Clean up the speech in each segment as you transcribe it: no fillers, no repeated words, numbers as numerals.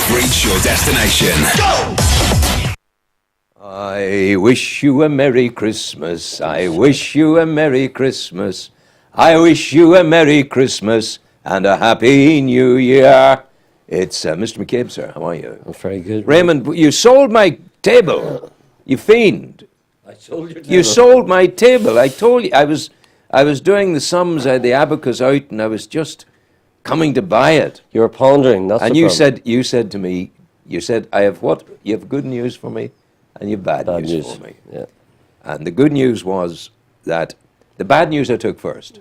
You've reached your destination. Go! I wish you a Merry Christmas. I wish you a Merry Christmas. I wish you a Merry Christmas and a Happy New Year. It's Mr. McCabe, sir. How are you? I'm very good. Raymond, you sold my table. You fiend. I sold your table. You sold my table. I told you I was doing the sums, I had the abacus out, and I was just coming to buy it. You were pondering. That's And the problem. you said to me, you said, I have what? You have good news for me, and you have bad news for me. Yeah. And the good news was that the bad news I took first.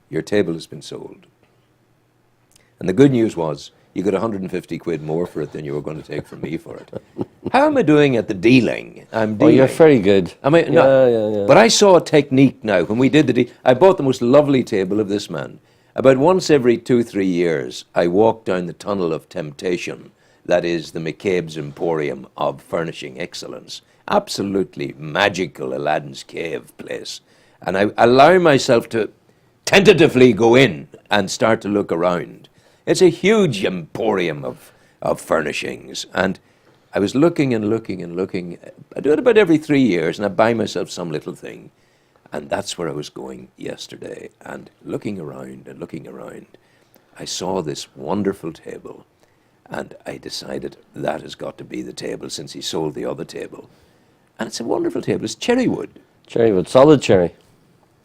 Your table has been sold. And the good news was you got 150 quid more for it than you were going to take from me for it. How am I doing at the dealing? I'm dealing. Oh, you're very good. I mean, no, yeah. But I saw a technique now. When we did the deal, I bought the most lovely table of this man. About once every 2-3 years, I walk down the tunnel of temptation. That is the McCabe's Emporium of Furnishing Excellence. Absolutely magical Aladdin's Cave place. And I allow myself to tentatively go in and start to look around. It's a huge emporium of furnishings. And I was looking and looking and looking. I do it about every 3 years, and I buy myself some little thing. And that's where I was going yesterday. And looking around and looking around, I saw this wonderful table. And I decided that has got to be the table since he sold the other table. And it's a wonderful table. It's cherry wood. Cherry wood. Solid cherry.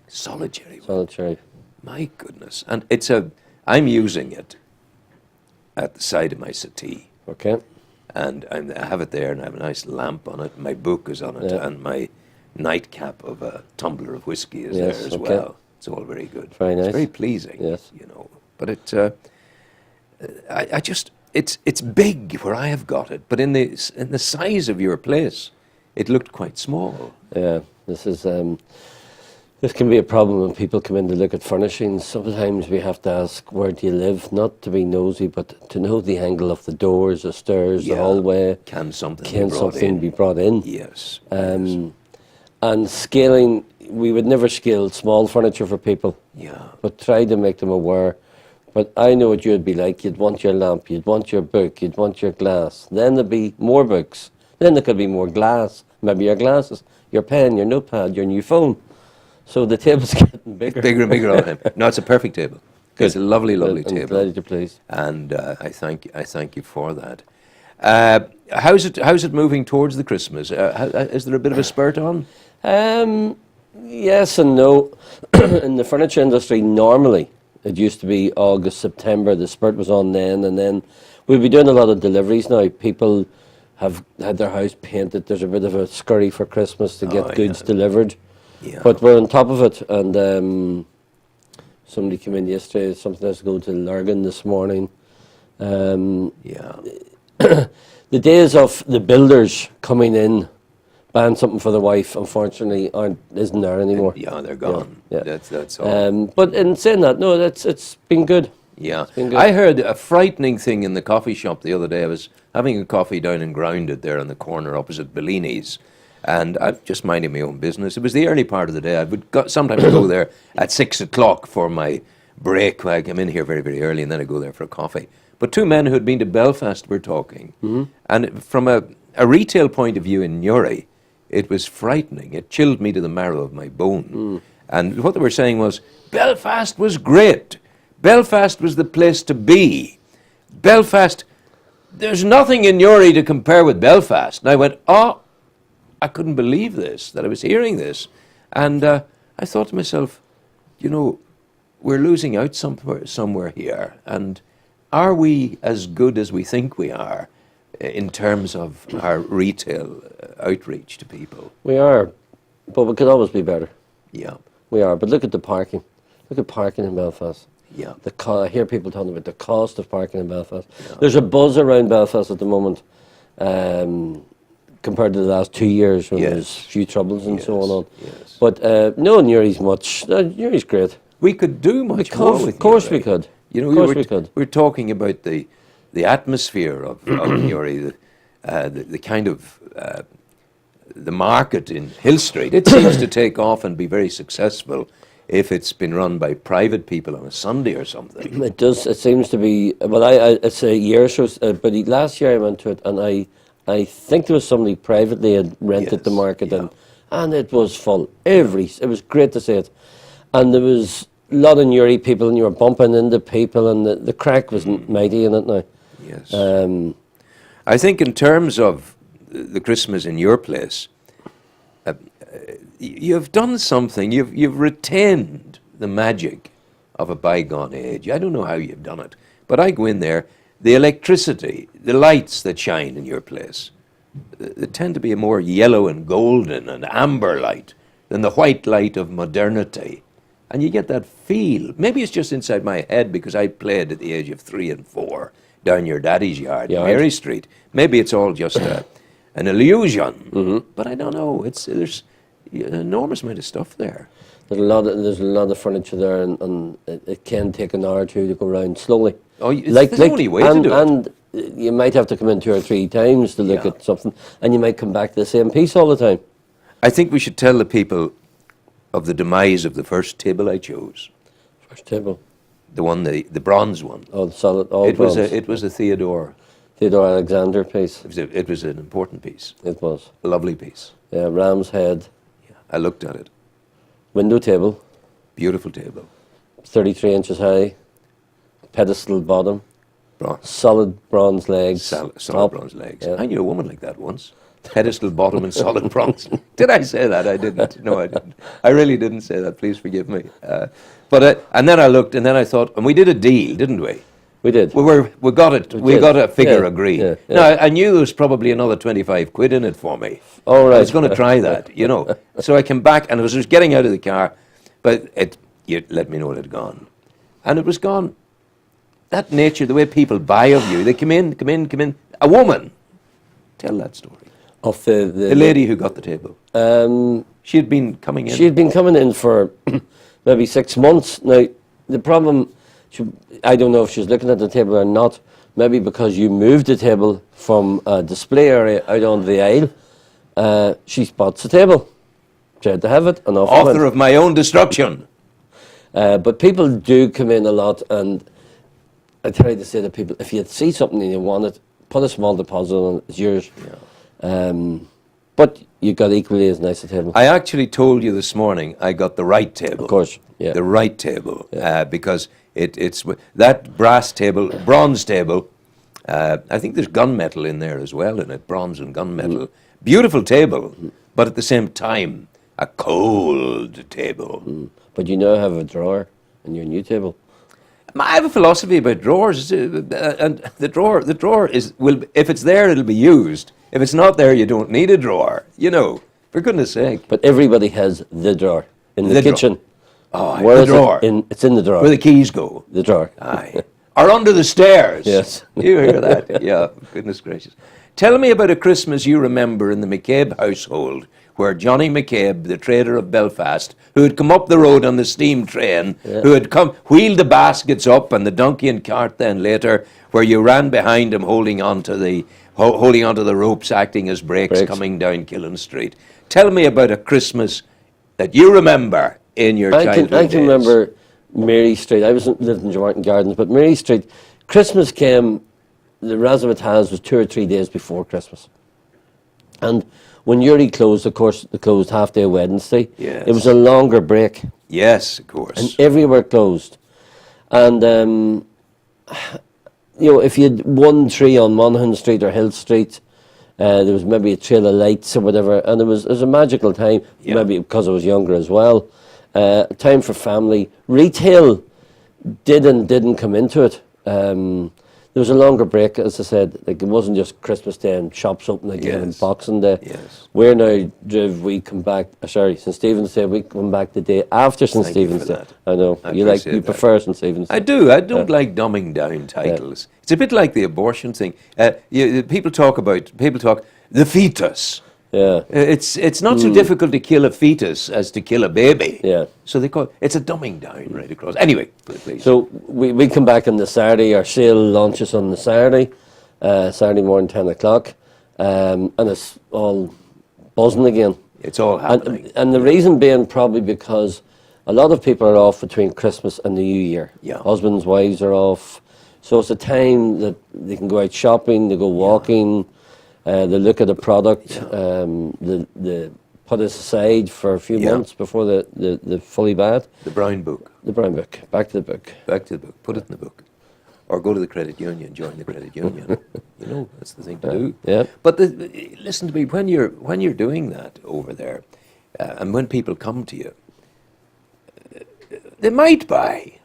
Solid cherry wood. Solid cherry. My goodness. And I'm using it at the side of my settee. Okay. And I have it there, and I have a nice lamp on it. My book is on it, and my nightcap of a tumbler of whiskey is there as well. It's all very good. Very nice. It's very pleasing, Yes. you know. But it's big where I have got it, but in the size of your place, it looked quite small. Yeah. This can be a problem when people come in to look at furnishings. Sometimes we have to ask, where do you live? Not to be nosy, but to know the angle of the doors, the stairs, the hallway. Can something be brought in? Yes. And scaling, we would never scale small furniture for people. Yeah. But try to make them aware. But I know what you'd be like. You'd want your lamp, you'd want your book, you'd want your glass. Then there'd be more books. Then there could be more glass. Maybe your glasses, your pen, your notepad, your new phone. So the table's getting bigger. Bigger and bigger all the time. No, it's a perfect table. Good. It's a lovely, lovely table. I'm glad you're pleased. And I thank you for that. How's it moving towards the Christmas? Is there a bit of a spurt on? Yes and no. In the furniture industry, normally it used to be August, September. The spurt was on then, and then we'll be doing a lot of deliveries now. People have had their house painted. There's a bit of a scurry for Christmas to get goods delivered. Yeah. But we're on top of it, and somebody came in yesterday. Something has to go to Lurgan this morning. The days of the builders coming in, buying something for the wife, unfortunately, isn't there anymore. Yeah, they're gone. Yeah. That's all. But in saying that, no, it's been good. Yeah. It's been good. I heard a frightening thing in the coffee shop the other day. I was having a coffee down in Grounded there on the corner opposite Bellini's. And I'm just minding my own business. It was the early part of the day. I would sometimes go there at 6 o'clock for my break. I come in here very, very early, and then I go there for a coffee. But two men who had been to Belfast were talking. Mm-hmm. And from a retail point of view in Newry, it was frightening. It chilled me to the marrow of my bone. Mm. And what they were saying was, Belfast was great. Belfast was the place to be. Belfast, there's nothing in Newry to compare with Belfast. And I went, I couldn't believe this, that I was hearing this. And I thought to myself, you know, we're losing out somewhere here. And are we as good as we think we are in terms of our retail outreach to people? We are, but we could always be better. Yeah. We are, but look at the parking. Look at parking in Belfast. Yeah. I hear people talking about the cost of parking in Belfast. Yeah. There's a buzz around Belfast at the moment. Compared to the last 2 years when there's a few troubles and so on. Yes. But no, Newry's much. Newry's great. We could do much more with Of course Newry. we could. You know, we could. We're talking about the atmosphere of Newry, the kind of the market in Hill Street. It seems to take off and be very successful if it's been run by private people on a Sunday or something. It does. It seems to be. Well, it's a year or so. But last year I went to it, and I think there was somebody privately had rented the Yes, market, yeah. and it was full. It was great to see it, and there was a lot of Newry people, and you were bumping into people, and the crack was mighty in it now. Yes. I think in terms of the Christmas in your place, you've done something. You've retained the magic of a bygone age. I don't know how you've done it, but I go in there. The electricity, the lights that shine in your place, they tend to be a more yellow and golden and amber light than the white light of modernity. And you get that feel. Maybe it's just inside my head because I played at the age of 3 and 4 down your daddy's yard, Mary Street. Maybe it's all just an illusion, but I don't know. There's an enormous amount of stuff there. There's a lot of furniture there, and it can take an hour or two to go around slowly. Oh, there's only way to do it. And you might have to come in 2 or 3 times to look at something, and you might come back to the same piece all the time. I think we should tell the people of the demise of the first table I chose. First table. The one, the bronze one. Oh, the solid, all It bronze. it was a Theodore. Theodore Alexander piece. It was an important piece. It was. A lovely piece. Yeah, ram's head. Yeah, I looked at it. Window table. Beautiful table. 33 inches high. Pedestal bottom. Bronze. Solid bronze legs. Solid top. bronze legs. Yeah. I knew a woman like that once. Pedestal bottom and solid bronze. Did I say that? I didn't. No, I didn't. I really didn't say that. Please forgive me. And then I looked, and then I thought, and we did a deal, didn't we? We did. We got it. We got a figure Yeah, agreed. yeah, yeah. Now I knew there was probably another 25 quid in it for me. Oh, right. I was going to try that, you know. So I came back, and I was just getting out of the car, but you let me know it had gone, and it was gone. That nature, the way people buy of you, they come in. A woman. Tell that story. Of the lady who got the table. She had been coming in. She had been coming in for maybe 6 months. Now, the problem, I don't know if she's looking at the table or not, maybe because you moved the table from a display area out onto the aisle. She spots the table. She had to have it, and off it went. Author of my own destruction. But people do come in a lot, and I try to say to people, if you see something and you want it, put a small deposit on it, it's yours. Yeah. But you got equally as nice a table. I actually told you this morning I got the right table. Of course, yeah. The right table, because it's that bronze table. I think there's gunmetal in there as well in it, bronze and gunmetal. Beautiful table, but at the same time, a cold table. But you now have a drawer in your new table. I have a philosophy about drawers, and the drawer will, if it's there, it'll be used. If it's not there, you don't need a drawer. You know, for goodness sake. But everybody has the drawer in the kitchen. Oh, Where the is drawer. It's in the drawer. Where the keys go. The drawer. Aye. Or under the stairs. Yes. You hear that? Yeah, goodness gracious. Tell me about a Christmas you remember in the McCabe household, where Johnny McCabe, the trader of Belfast, who had come up the road on the steam train, who had wheeled the baskets up and the donkey and cart then later, where you ran behind him holding onto the ropes, acting as brakes coming down Killen Street. Tell me about a Christmas that you remember in your childhood I can days. remember Mary Street. I lived in Jamarton Gardens, but Mary Street, Christmas came, the razzmatazz was 2 or 3 days before Christmas. And when Uri closed, of course, they closed half day Wednesday. Yes. It was a longer break. Yes, of course. And everywhere closed. And, if you had one tree on Monaghan Street or Hill Street, there was maybe a trail of lights or whatever, and it was a magical time, maybe because I was younger as well. Time for family. Retail did and didn't come into it. There was a longer break, as I said. Like, it wasn't just Christmas Day and shops open again and Boxing Day. Yes. We're now we come back. St Stephen's Day. We come back the day after St Stephen's Day. I know you prefer St Stephen's Day. I do. I don't like dumbing down titles. It's a bit like the abortion thing. People talk the fetus. Yeah. It's not so difficult to kill a fetus as to kill a baby. Yeah. So they call it's a dumbing down right across. Anyway, please. So we come back on the Saturday. Our sale launches on the Saturday morning, 10 o'clock, and it's all buzzing again. It's all happening. And the reason being probably because a lot of people are off between Christmas and the New Year. Yeah. Husbands, wives are off. So it's a time that they can go out shopping, they go walking, they look at a product, they put it aside for a few months before they fully buy it. The brown book. The brown book. Back to the book. Back to the book. Put it in the book. Or go to the credit union, join the credit union. You know, that's the thing to do. Yeah. But listen to me, when you're doing that over there, and when people come to you, they might buy.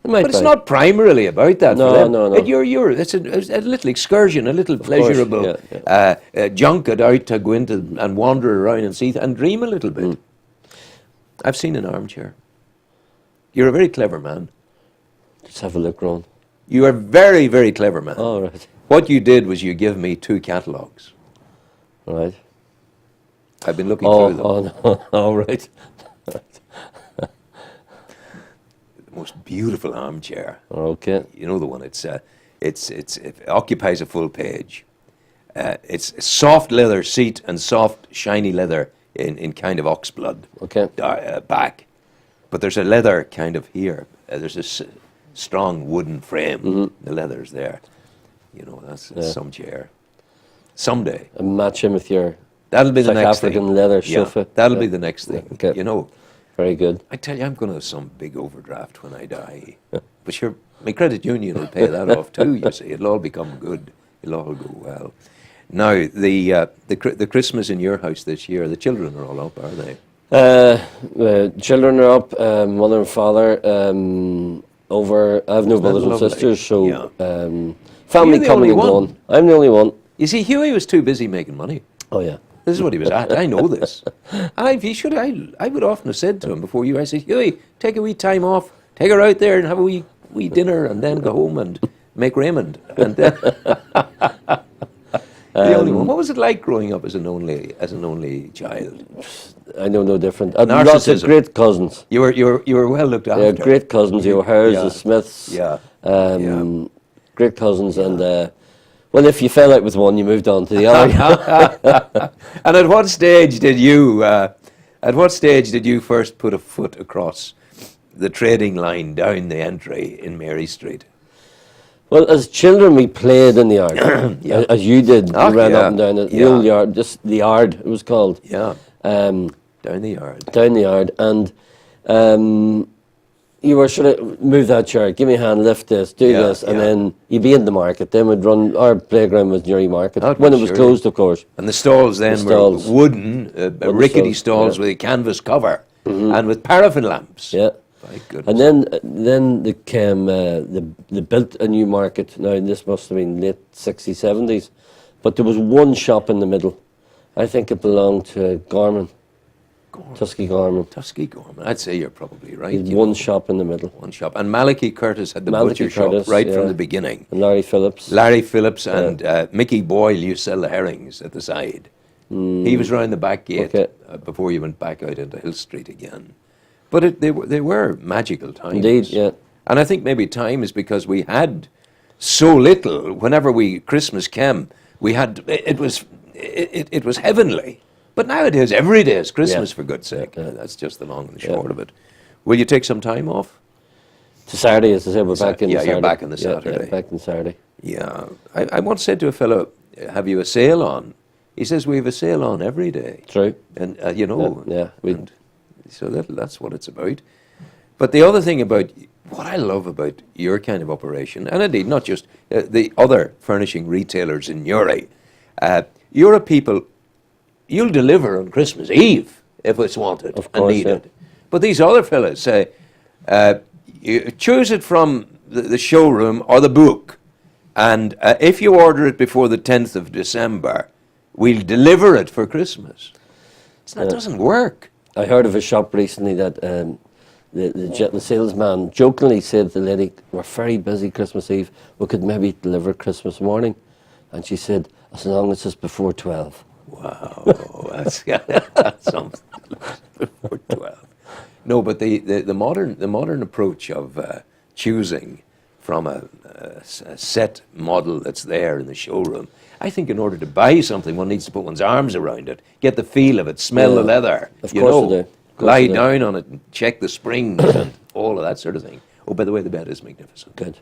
But it's not primarily about that. No, for them. no. It's a little excursion, a little pleasurable junket out to go into and wander around and see and dream a little bit. I've seen an armchair. You're a very clever man. Let's have a look, Ron. You are very, very clever man. Oh, right. What you did was you give me 2 catalogues. Right. I've been looking through them. Oh, no. All right. The most beautiful armchair. Okay. You know the one. It occupies a full page. It's a soft leather seat and soft, shiny leather in kind of oxblood. Okay. Back. But there's a leather kind of here. There's a strong wooden frame. The leather's there. You know, that's some chair. Someday. And match him with your That'll be the South next African thing. leather Yeah, sofa. that'll be the next thing. Okay. You know, Very good. I tell you, I'm going to have some big overdraft when I die. But sure, my credit union will pay that off too, you see. It'll all become good. It'll all go well. Now, the Christmas in your house this year, the children are all up, are they? Children are up, mother and father over. I have no brothers and lovely? sisters, so Yeah. family You're the coming only and one. going. I'm the only one. You see, Huey was too busy making money. Oh yeah. This is what he was at. I know this. I would often have said to him before you, I said, Huey, take a wee time off. Take her out there and have a wee dinner and then go home and make Raymond. And then the only one. What was it like growing up as an only child? I know no different. I had lots of Narcissism. great cousins. You were well looked after. Yeah, great cousins. You were Harris, the Smiths. Yeah. Great cousins, and well, if you fell out with one, you moved on to the other. And at what stage did you first put a foot across the trading line down the entry in Mary Street? Well, as children, we played in the yard, as you did. Oh, You ran yeah. up and down the old yard, just the yard. It was called. Yeah. Um, Down the yard. down the yard, and you were sort of move that chair, give me a hand, lift this, do Yeah, this, and yeah. then you'd be in the market. Then we'd run. Our playground was Newry Market Oh, when it was sure. closed, of course. And the stalls then stalls. were wooden, rickety stalls, stalls with a canvas cover and with paraffin lamps. Yeah. My goodness. And then they came. They built a new market. Now this must have been late 60s, 70s, but there was one shop in the middle. I think it belonged to Gorman. Tusky Gorman. Tusky Gorman. I'd say you're probably right. He had you one know. shop in the middle. One shop. And Malachi Curtis had the Malachi butcher Curtis, shop right yeah. from the beginning. And Larry Phillips. Larry Phillips and Mickey Boyle used to sell the herrings at the side. He was round the back gate before you went back out into Hill Street again. But they were magical times. Indeed, yeah. And I think maybe time is because we had so little. Whenever Christmas came, we had it was heavenly. But nowadays, every day is Christmas, for God's sake. That's just the long and the short of it. Will you take some time off? To Saturday, as I said, we're back in the Saturday. you're back on the Yeah, Saturday. Yeah, back on Saturday. Yeah. I once said to a fellow, have you a sale on? He says, we have a sale on every day. True. And, you know, and so that's what it's about. But the other thing about, what I love about your kind of operation, and indeed not just the other furnishing retailers in Newry, you're a people, you'll deliver on Christmas Eve if it's wanted Of course, and needed. But these other fellas say, you choose it from the showroom or the book, and if you order it before the 10th of December, we'll deliver it for Christmas. So that doesn't work. I heard of a shop recently that the salesman jokingly said to the lady, we're very busy Christmas Eve, we could maybe deliver Christmas morning. And she said, as long as it's before 12. Wow, that's something. Before 12. No, but the modern approach of choosing from a set model that's there in the showroom. I think in order to buy something, one needs to put one's arms around it, get the feel of it, smell the leather. Of course they do. lie down on it and check the springs and all of that sort of thing. Oh, by the way, the bed is magnificent. Good.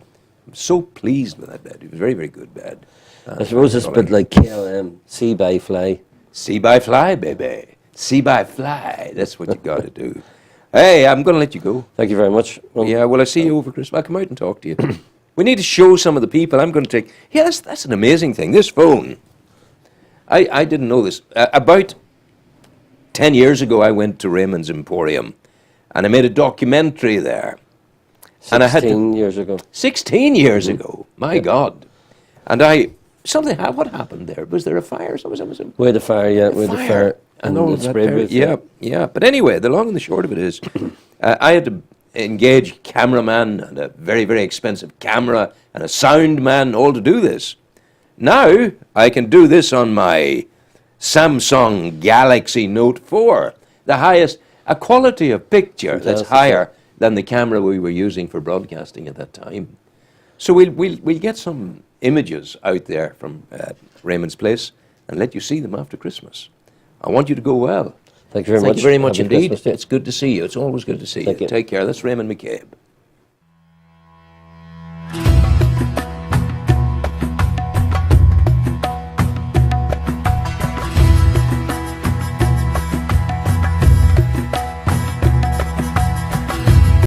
I'm so pleased with that bed. It was a very, very good bed. I suppose it's a bit like KLM, see by fly. See by fly, baby. See by fly. That's what you got to do. Hey, I'm going to let you go. Thank you very much. Yeah, well, I see you over Christmas. I'll come out and talk to you. We need to show some of the people. I'm going to take... Yeah, that's an amazing thing. This phone. I didn't know this. About 10 years ago, I went to Raymond's Emporium, and I made a documentary there. 16 years ago. 16 years ago. My God. And what happened there? Was there a fire? We had a fire, yeah. We had a fire. And all the spray booth. Yeah. But anyway, the long and the short of it is, I had to engage a cameraman and a very, very expensive camera and a sound man all to do this. Now, I can do this on my Samsung Galaxy Note 4. The highest, a quality of picture that's higher than the camera we were using for broadcasting at that time. So we'll get some images out there from Raymond's place and let you see them after Christmas. I want you to go well. Thank you very much. Thank you very much Happy indeed. Christmas, It's good to see you. It's always good to see you. Thank you. Take care. That's Raymond McCabe.